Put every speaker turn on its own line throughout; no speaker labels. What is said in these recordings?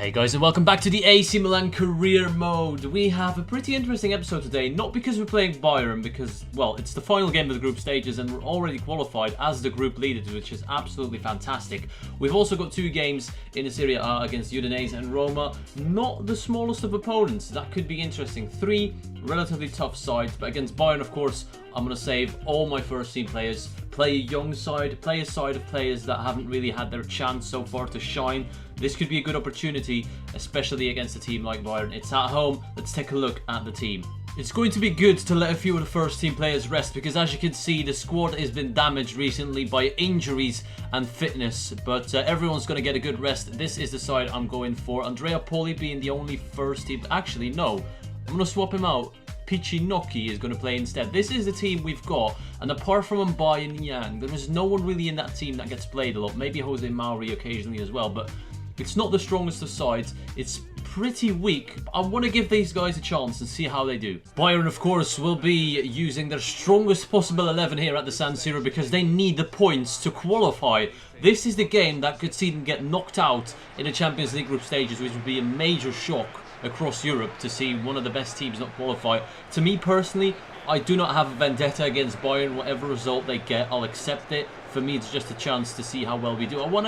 Hey guys, and welcome back to the AC Milan Career Mode. We have a pretty interesting episode today, not because we're playing Bayern, because, well, it's the final game of the group stages and we're already qualified as the group leaders, which is absolutely fantastic. We've also got two games in the Serie A against Udinese and Roma, not the smallest of opponents. That could be interesting. Three relatively tough sides, but against Bayern, of course, I'm going to save all my first team players, play a young side, play a side of players that haven't really had their chance so far to shine. This could be a good opportunity, especially against a team like Bayern. It's at home. Let's take a look at the team. It's going to be good to let a few of the first team players rest because, as you can see, the squad has been damaged recently by injuries and fitness, but everyone's going to get a good rest. This is the side I'm going for. TRayALLDay being the only first team. Actually, no. I'm going to swap him out. Pichinocchi is going to play instead. This is the team we've got, and apart from Mbaye and Yang, there is no one really in that team that gets played a lot. Maybe Jose Mauri occasionally as well, but it's not the strongest of sides. It's pretty weak. I want to give these guys a chance and see how they do. Bayern, of course, will be using their strongest possible 11 here at the San Siro because they need the points to qualify. This is the game that could see them get knocked out in the Champions League group stages, which would be a major shock across Europe to see one of the best teams not qualify. To me personally, I do not have a vendetta against Bayern. Whatever result they get, I'll accept it. For me, it's just a chance to see how well we do. I want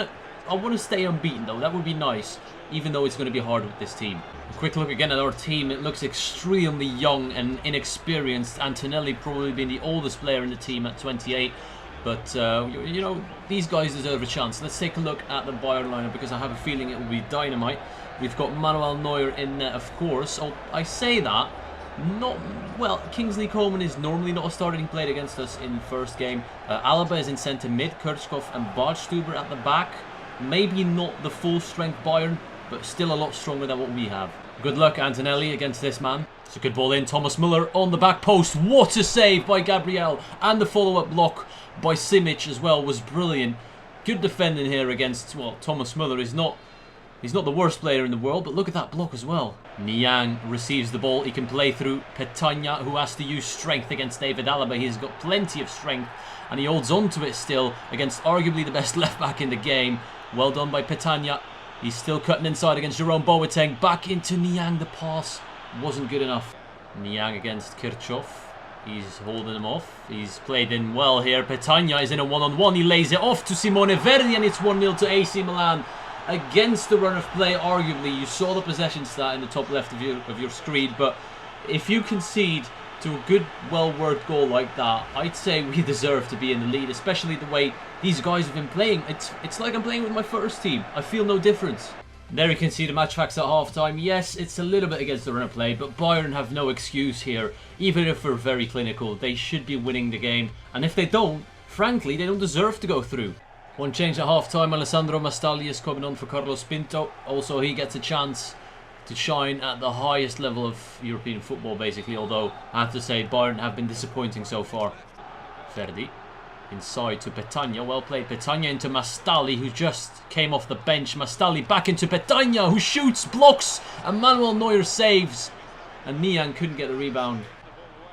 to stay unbeaten though. That would be nice, even though it's going to be hard with this team. A quick look again at our team. It looks extremely young and inexperienced. Antonelli probably being the oldest player in the team at 28. But, you know, these guys deserve a chance. Let's take a look at the Bayern lineup because I have a feeling it will be dynamite. We've got Manuel Neuer in net, of course. Oh, I say that. Well, Kingsley Coman is normally not a starter. He played against us in the first game. Alaba is in centre mid. Kirchhoff and Badstuber at the back. Maybe not the full strength Bayern, but still a lot stronger than what we have. Good luck, Antonelli, against this man. It's a good ball in. Thomas Müller on the back post. What a save by Gabriel. And the follow-up block by Simic as well was brilliant. Good defending here against, well, Thomas Müller. He's not the worst player in the world, but look at that block as well. Niang receives the ball. He can play through Petagna, who has to use strength against David Alaba. He's got plenty of strength, and he holds on to it still against arguably the best left-back in the game. Well done by Petagna. He's still cutting inside against Jerome Boateng. Back into Niang. The pass wasn't good enough. Niang against Kirchhoff. He's holding him off. He's played in well here. Petagna is in a one-on-one. He lays it off to Simone Verdi, and it's 1-0 to AC Milan. Against the run of play, arguably, you saw the possession stat in the top left of your screen, but if you concede to a good, well-worked goal like that, I'd say we deserve to be in the lead, especially the way these guys have been playing. It's like I'm playing with my first team. I feel no difference. There you can see the match facts at half-time. Yes, it's a little bit against the run of play, but Bayern have no excuse here. Even if we're very clinical, they should be winning the game, and if they don't, frankly, they don't deserve to go through. One change at half-time. Alessandro Mastalli is coming on for Carlos Pinto. Also, he gets a chance to shine at the highest level of European football, basically. Although, I have to say, Bayern have been disappointing so far. Verdi inside to Petagna. Well played. Petagna into Mastalli, who just came off the bench. Mastalli back into Petagna, who shoots, blocks, and Manuel Neuer saves. And Niang couldn't get the rebound.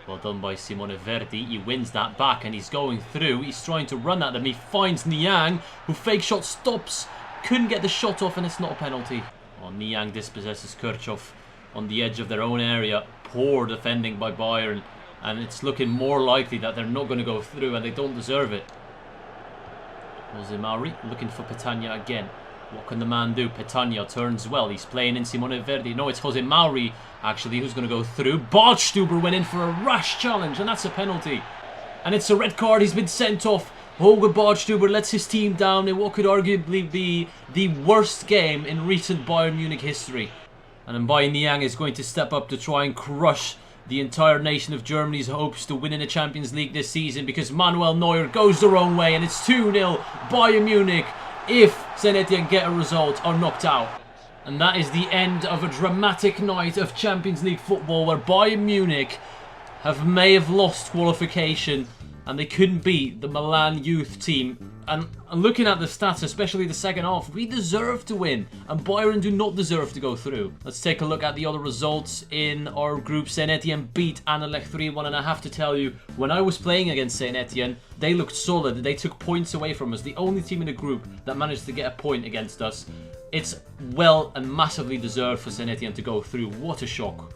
Well done by Simone Verdi. He wins that back and he's going through. He's trying to run at them. He finds Niang, who fake shot stops. Couldn't get the shot off, and it's not a penalty. Well, Niang dispossesses Kirchhoff on the edge of their own area. Poor defending by Bayern. And it's looking more likely that they're not going to go through, and they don't deserve it. Jose Mauri looking for Petagna again. What can the man do? Petagna turns well. He's playing in Simone Verdi. No, it's Jose Mauri, actually, who's going to go through. Badstuber went in for a rash challenge, and that's a penalty. And it's a red card. He's been sent off. Holger Badstuber lets his team down in what could arguably be the worst game in recent Bayern Munich history. And Mbaye Niang is going to step up to try and crush the entire nation of Germany's hopes to win in the Champions League this season, because Manuel Neuer goes the wrong way, and it's 2-0 Bayern Munich. If Saint Etienne get a result, are knocked out. And that is the end of a dramatic night of Champions League football where Bayern Munich may have lost qualification and they couldn't beat the Milan youth team. And looking at the stats, especially the second half, we deserve to win, and Bayern do not deserve to go through. Let's take a look at the other results in our group. Saint Etienne beat Anderlecht 3-1, and I have to tell you, when I was playing against Saint Etienne, they looked solid. They took points away from us. The only team in the group that managed to get a point against us. It's well and massively deserved for Saint Etienne to go through. What a shock.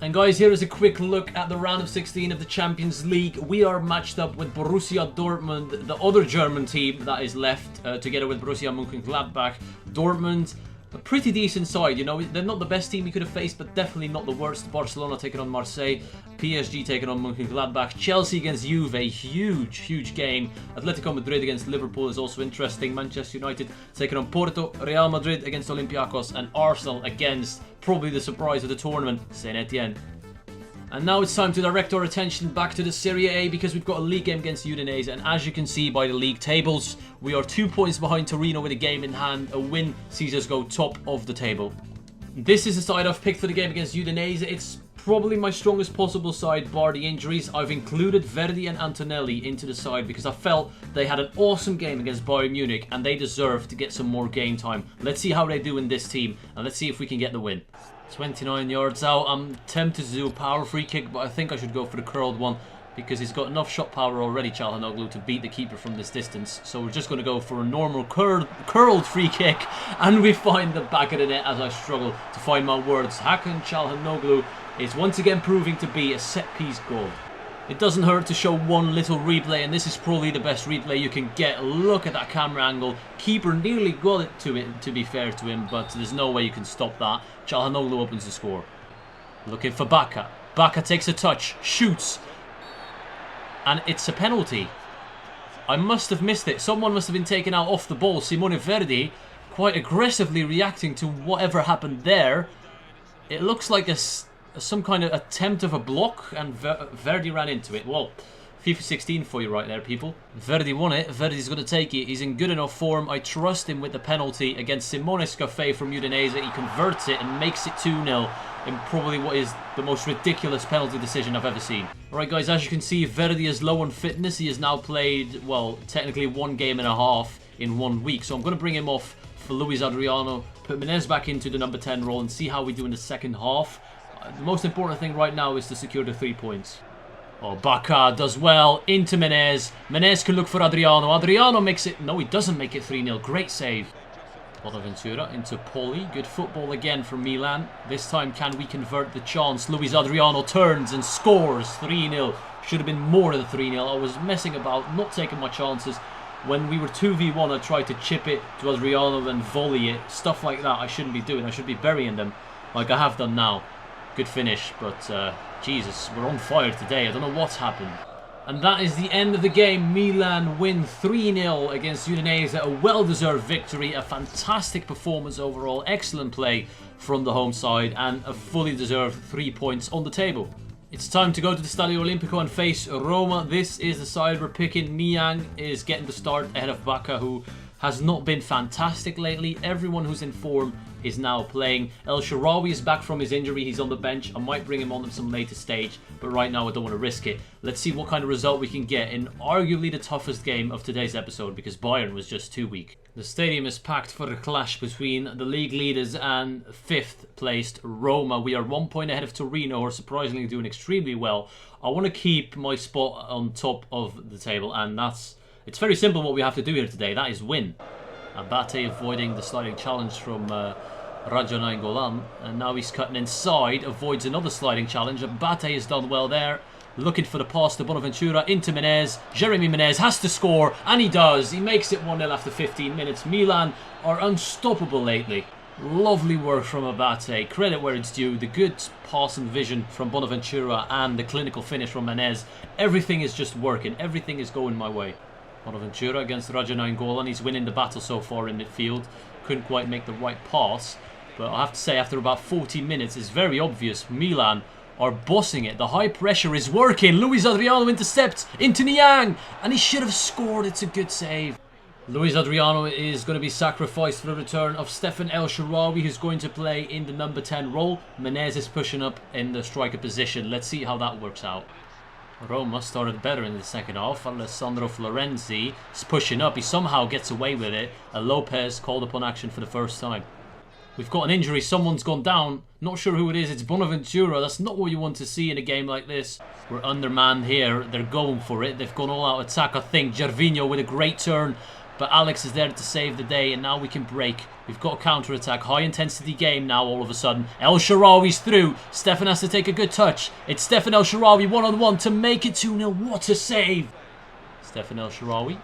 And guys, here is a quick look at the round of 16 of the Champions League. We are matched up with Borussia Dortmund, the other German team that is left, together with Borussia Mönchengladbach. Dortmund, a pretty decent side, you know. They're not the best team we could have faced, but definitely not the worst. Barcelona taking on Marseille, PSG taking on Mönchengladbach, Chelsea against Juve, huge game. Atletico Madrid against Liverpool is also interesting. Manchester United taking on Porto, Real Madrid against Olympiacos, and Arsenal against probably the surprise of the tournament, Saint Etienne. And now it's time to direct our attention back to the Serie A because we've got a league game against Udinese, and as you can see by the league tables, we are 2 points behind Torino with a game in hand. A win sees us go top of the table. This is the side I've picked for the game against Udinese. It's probably my strongest possible side bar the injuries. I've included Verdi and Antonelli into the side because I felt they had an awesome game against Bayern Munich and they deserve to get some more game time. Let's see how they do in this team and let's see if we can get the win. 29 yards out. I'm tempted to do a power free kick, but I think I should go for the curled one because he's got enough shot power already, Çalhanoğlu, to beat the keeper from this distance. So we're just going to go for a normal curled free kick, and we find the back of the net as I struggle to find my words. Hakan Çalhanoğlu is once again proving to be a set-piece goal. It doesn't hurt to show one little replay, and this is probably the best replay you can get. Look at that camera angle. Keeper nearly got it, to be fair to him, but there's no way you can stop that. Çalhanoğlu opens the score. Looking for Bacca. Bacca takes a touch, shoots, and it's a penalty. I must have missed it. Someone must have been taken out off the ball. Simone Verdi quite aggressively reacting to whatever happened there. It looks like some kind of attempt of a block, and Verdi ran into it. Well, FIFA 16 for you right there, people. Verdi won it. Verdi's going to take it. He's in good enough form. I trust him with the penalty against Simone Scaffè from Udinese. He converts it and makes it 2-0 in probably what is the most ridiculous penalty decision I've ever seen. Alright guys, as you can see, Verdi is low on fitness. He has now played, well, technically 1 game and a half in 1 week. So I'm going to bring him off for Luis Adriano, put Menez back into the number 10 role and see how we do in the second half. The most important thing right now is to secure the 3 points. Oh, Bacca does well into Menez. Menez can look for Adriano. Adriano makes it. No, he doesn't make it 3-0. Great save. Bonaventura into Poli. Good football again from Milan. This time, can we convert the chance? Luis Adriano turns and scores 3-0. Should have been more than 3-0. I was messing about, not taking my chances. When we were 2v1, I tried to chip it to Adriano and volley it. Stuff like that I shouldn't be doing. I should be burying them like I have done now. Good finish, but Jesus, we're on fire today. I don't know what's happened. And that is the end of the game. Milan win 3-0 against Udinese. A well-deserved victory. A fantastic performance overall. Excellent play from the home side. And a fully deserved 3 points on the table. It's time to go to the Stadio Olimpico and face Roma. This is the side we're picking. Niang is getting the start ahead of Bacca, who has not been fantastic lately. Everyone who's in form is now playing. El Shaarawy is back from his injury. He's on the bench. I might bring him on at some later stage, but right now I don't want to risk it. Let's see what kind of result we can get in arguably the toughest game of today's episode, because Bayern was just too weak. The stadium is packed for a clash between the league leaders and 5th placed Roma. We are 1 point ahead of Torino, who are surprisingly doing extremely well. I want to keep my spot on top of the table, and it's very simple what we have to do here today. That is win. Abate avoiding the sliding challenge from Raja Nainggolan, and now he's cutting inside, avoids another sliding challenge. Abate has done well there, looking for the pass to Bonaventura into Menez. Jeremy Menez has to score, and he does. He makes it 1-0 after 15 minutes. Milan are unstoppable lately. Lovely work from Abate, credit where it's due. The good pass and vision from Bonaventura and the clinical finish from Menez. Everything is just working, everything is going my way. Bonaventura against Raja Nainggolan. He's winning the battle so far in midfield. Couldn't quite make the right pass, but I have to say after about 40 minutes it's very obvious Milan are bossing it. The high pressure is working. Luis Adriano intercepts into Niang, and he should have scored. It's a good save. Luis Adriano is going to be sacrificed for the return of Stefan El Shaarawy, who's going to play in the number 10 role. Menez is pushing up in the striker position. Let's see how that works out. Roma started better in the second half. Alessandro Florenzi is pushing up. He somehow gets away with it. Lopez called upon action for the first time. We've got an injury. Someone's gone down. Not sure who it is. It's Bonaventura. That's not what you want to see in a game like this. We're undermanned here. They're going for it. They've gone all out attack, I think. Gervinho with a great turn. But Alex is there to save the day, and now we can break. We've got a counter-attack. High-intensity game now all of a sudden. El Shaarawy's through. Stefan has to take a good touch. It's Stefan El Shaarawy one-on-one to make it 2-0. What a save! Stefan El Shaarawy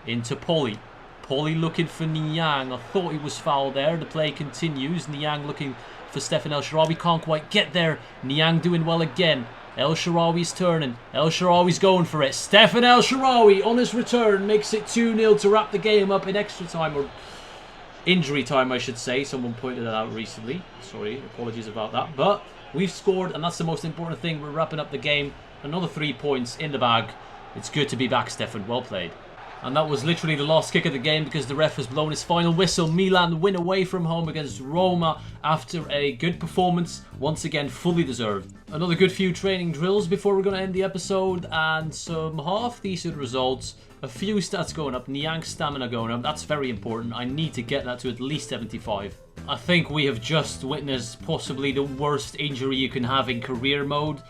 into Polly. Polly looking for Niang. I thought he was fouled there. The play continues. Niang looking for Stefan El Shaarawy. Can't quite get there. Niang doing well again. El Shaarawy's turning. El Shaarawy's going for it. Stefan El Shaarawy on his return makes it 2-0 to wrap the game up in extra time, or injury time I should say. Someone pointed that out recently. Sorry, apologies about that. But we've scored, and that's the most important thing. We're wrapping up the game. Another 3 points in the bag. It's good to be back, Stefan. Well played. And that was literally the last kick of the game because the ref has blown his final whistle. Milan win away from home against Roma after a good performance. Once again, fully deserved. Another good few training drills before we're going to end the episode. And some half-decent results. A few stats going up. Niang's stamina going up. That's very important. I need to get that to at least 75. I think we have just witnessed possibly the worst injury you can have in career mode.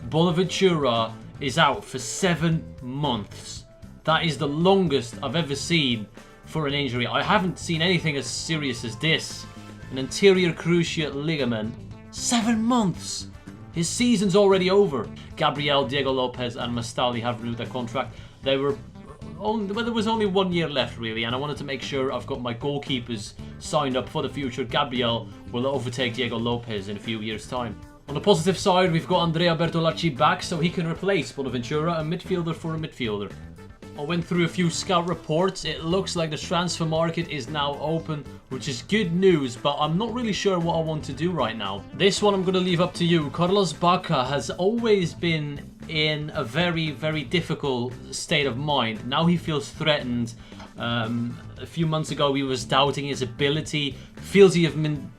Bonaventura is out for 7 months. That is the longest I've ever seen for an injury. I haven't seen anything as serious as this. An anterior cruciate ligament. 7 months! His season's already over. Gabriel, Diego Lopez and Mastali have renewed their contract. There was only 1 year left really, and I wanted to make sure I've got my goalkeepers signed up for the future. Gabriel will overtake Diego Lopez in a few years' time. On the positive side, we've got Andrea Bertolacci back so he can replace Bonaventura, a midfielder for a midfielder. I went through a few scout reports. It looks like the transfer market is now open, which is good news, but I'm not really sure what I want to do right now. This one I'm going to leave up to you. Carlos Bacca has always been in a very, very difficult state of mind. Now he feels threatened. A few months ago he was doubting his ability, feels he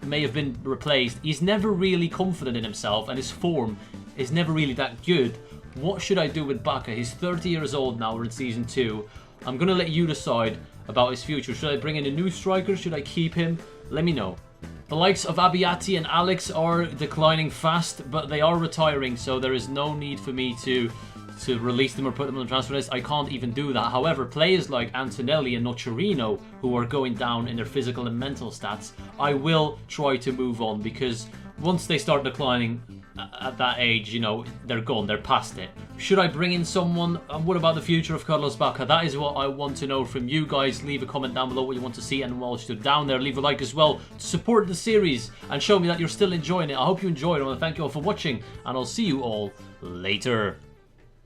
may have been replaced. He's never really confident in himself and his form is never really that good. What should I do with Bacca? He's 30 years old now, we're in Season 2. I'm going to let you decide about his future. Should I bring in a new striker? Should I keep him? Let me know. The likes of Abiati and Alex are declining fast, but they are retiring, so there is no need for me to release them or put them on the transfer list. I can't even do that. However, players like Antonelli and Nocerino, who are going down in their physical and mental stats, I will try to move on, because once they start declining at that age, you know, they're gone, they're past it. Should I bring in someone? And what about the future of Carlos Bacca? That is what I want to know from you guys. Leave a comment down below what you want to see, and whilst you're down there, leave a like as well to support the series and show me that you're still enjoying it. I hope you enjoyed. I want to thank you all for watching, and I'll see you all later.